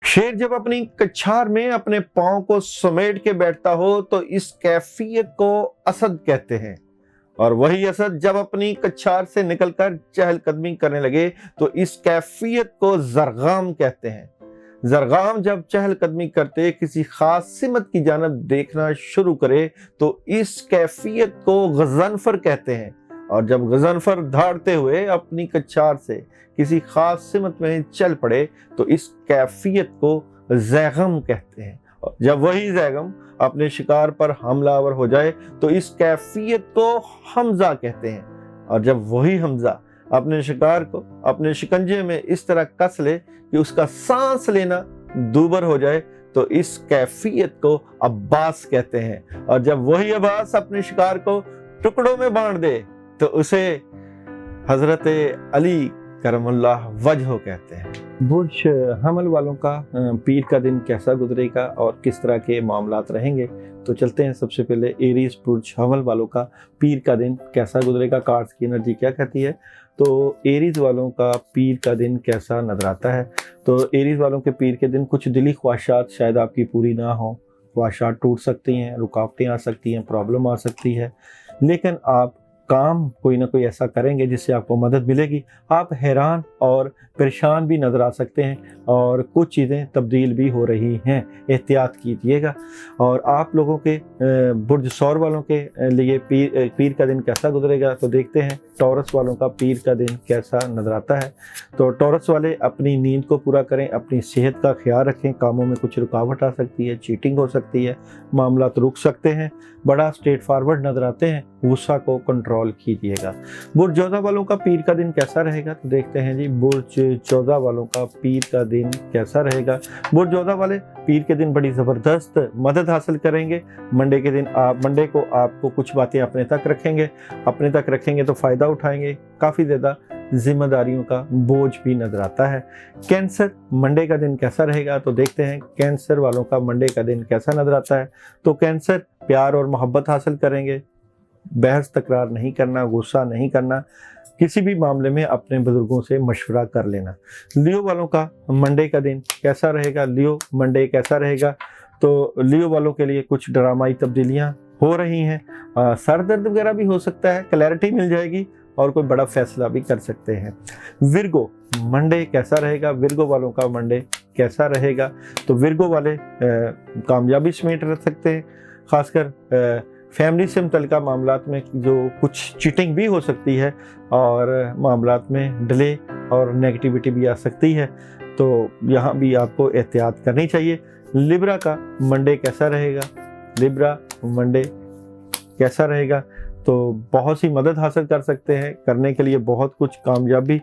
शेर जब अपनी कछार में अपने पांव को समेट के बैठता हो तो इस कैफियत को असद कहते हैं, और वही असद जब अपनी कछार से निकलकर चहलकदमी करने लगे तो इस कैफियत को जरगाम कहते हैं। जरगाम जब चहलकदमी करते किसी खास सिमत की जानब देखना शुरू करे तो इस कैफियत को गज़नफर कहते हैं, और जब गज़नफर धाड़ते हुए अपनी कछार से किसी खास सिमत में चल पड़े तो इस कैफियत को ज़ैगम कहते हैं। और जब वही ज़ैगम अपने शिकार पर हमलावर हो जाए तो इस कैफियत को हमजा कहते हैं, और जब वही हमजा अपने शिकार को अपने शिकंजे में इस तरह कस ले कि उसका सांस लेना दूभर हो जाए तो इस कैफियत को अब्बास कहते हैं, और जब वही अब्बास अपने शिकार को टुकड़ों में बांट दे तो उसे हजरत अली करमुल्लाह वजह कहते हैं। बुर्ज हमल वालों का पीर का दिन कैसा गुजरेगा और किस तरह के मामलात रहेंगे, तो चलते हैं। सबसे पहले एरीज बुर्ज हमल वालों का पीर का दिन कैसा गुजरेगा, कार्ड्स की एनर्जी क्या कहती है। तो एरीज वालों का पीर का दिन कैसा नजर आता है। तो एरीज वालों के पीर के दिन कुछ दिली ख्वाहिशात शायद आपकी पूरी ना हो, ख्वाहिशात टूट सकती हैं, रुकावटें आ सकती हैं, प्रॉब्लम आ सकती है, लेकिन आप काम कोई ना कोई ऐसा करेंगे जिससे आपको मदद मिलेगी। आप हैरान और परेशान भी नज़र आ सकते हैं और कुछ चीज़ें तब्दील भी हो रही हैं, एहतियात कीजिएगा। और आप लोगों के बुर्ज सौर वालों के लिए पीर का दिन कैसा गुजरेगा, तो देखते हैं टॉरस वालों का पीर का दिन कैसा नज़र आता है। तो टॉरस वाले अपनी नींद को पूरा करें, अपनी सेहत का ख्याल रखें, कामों में कुछ रुकावट आ सकती है, चीटिंग हो सकती है, मामला रुक सकते हैं, बड़ा स्ट्रेट फॉरवर्ड नज़र आते हैं, गुस्सा को कंट्रोल कीजिएगा। बुर्ज जोधा वालों का पीर का दिन कैसा रहेगा, तो देखते हैं जी बुर्ज जोधा वालों का पीर का दिन कैसा रहेगा। बुर्ज जोधा वाले पीर के दिन बड़ी ज़बरदस्त मदद हासिल करेंगे। मंडे के दिन मंडे को आपको कुछ बातें अपने तक रखेंगे तो फ़ायदा उठाएंगे। काफ़ी ज़्यादा जिम्मेदारियों का बोझ भी नजर आता है। कैंसर मंडे का दिन कैसा रहेगा, तो देखते हैं कैंसर वालों का मंडे का दिन कैसा नजर आता है। तो कैंसर प्यार और मोहब्बत हासिल करेंगे, बहस तकरार नहीं करना, गुस्सा नहीं करना, किसी भी मामले में अपने बुजुर्गों से मशवरा कर लेना। लियो वालों का मंडे का दिन कैसा रहेगा, लियो मंडे कैसा रहेगा, तो लियो वालों के लिए कुछ ड्रामाई तब्दीलियां हो रही हैं, सर दर्द वगैरह भी हो सकता है, क्लैरिटी मिल जाएगी और कोई बड़ा फैसला भी कर सकते हैं। विर्गो मंडे कैसा रहेगा, विर्गो वालों का मंडे कैसा रहेगा, तो विर्गो वाले कामयाबी समेट रख सकते हैं। खासकर फैमिली से मुतल्लिका मामलात में जो कुछ चीटिंग भी हो सकती है और मामलात में डिले और नेगेटिविटी भी आ सकती है, तो यहाँ भी आपको एहतियात करनी चाहिए। लिब्रा का मंडे कैसा रहेगा, लिब्रा मंडे कैसा रहेगा, तो बहुत सी मदद हासिल कर सकते हैं, करने के लिए बहुत कुछ कामयाबी।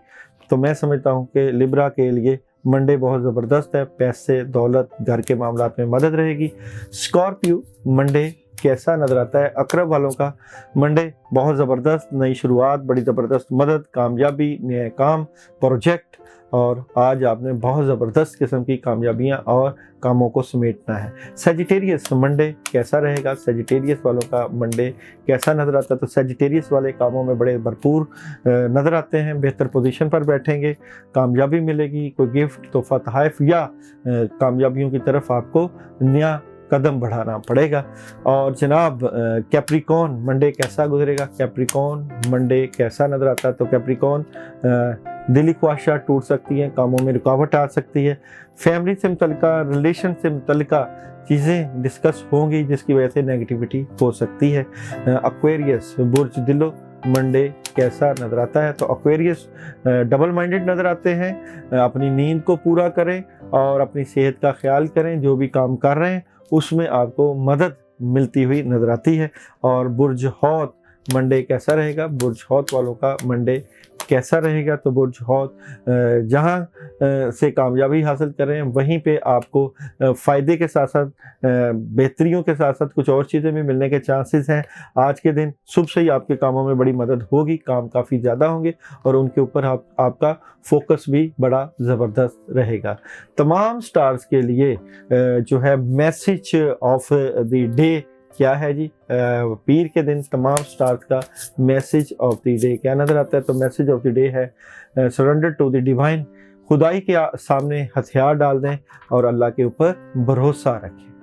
तो मैं समझता हूँ कि लिब्रा के लिए मंडे बहुत ज़बरदस्त है, पैसे दौलत घर के मामलात में मदद रहेगी। स्कॉर्पियो मंडे कैसा नजर आता है। अकरब वालों का मंडे बहुत ज़बरदस्त, नई शुरुआत, बड़ी ज़बरदस्त मदद, कामयाबी, नए काम, प्रोजेक्ट, और आज आपने बहुत ज़बरदस्त किस्म की कामयाबियां और कामों को समेटना है। सेजिटेरियस मंडे कैसा रहेगा, सेजिटेरियस वालों का मंडे कैसा नज़र आता है, तो सेजिटेरियस वाले कामों में बड़े भरपूर नज़र आते हैं, बेहतर पोजीशन पर बैठेंगे, कामयाबी मिलेगी, कोई गिफ्ट, तोहफा, तोहफ़ या कामयाबियों की तरफ आपको नया कदम बढ़ाना पड़ेगा। और जनाब कैप्रिकॉन मंडे कैसा गुजरेगा, कैप्रिकॉन मंडे कैसा नज़र आता है, तो कैप्रिकॉन दिली ख्वाहिशात टूट सकती हैं, कामों में रुकावट आ सकती है, फैमिली से मुतल्लिका, रिलेशन से मुतल्लिका चीज़ें डिस्कस होंगी जिसकी वजह से नेगेटिविटी हो सकती है। एक्वेरियस बुर्ज दिलो मंडे कैसा नज़र आता है, तो एक्वेरियस डबल माइंडेड नज़र आते हैं, अपनी नींद को पूरा करें और अपनी सेहत का ख्याल करें, जो भी काम कर रहे हैं उसमें आपको मदद मिलती हुई नज़र आती है। और बुर्ज हौत मंडे कैसा रहेगा, बुर्ज हौत वालों का मंडे कैसा रहेगा, तो बुर्ज हौत जहाँ से कामयाबी हासिल करें वहीं पे आपको फ़ायदे के साथ साथ बेहतरियों के साथ साथ कुछ और चीज़ें भी मिलने के चांसेस हैं। आज के दिन सुबह से ही आपके कामों में बड़ी मदद होगी, काम काफ़ी ज़्यादा होंगे और उनके ऊपर आपका फोकस भी बड़ा ज़बरदस्त रहेगा। तमाम स्टार्स के लिए जो है मैसेज ऑफ द डे क्या है जी, पीर के दिन तमाम स्टार्स का मैसेज ऑफ द डे क्या नज़र आता है, तो मैसेज ऑफ द डे है सरेंडर टू द डिवाइन। خدائی کے سامنے ہتھیار ڈال دیں اور اللہ کے اوپر بھروسہ رکھیں۔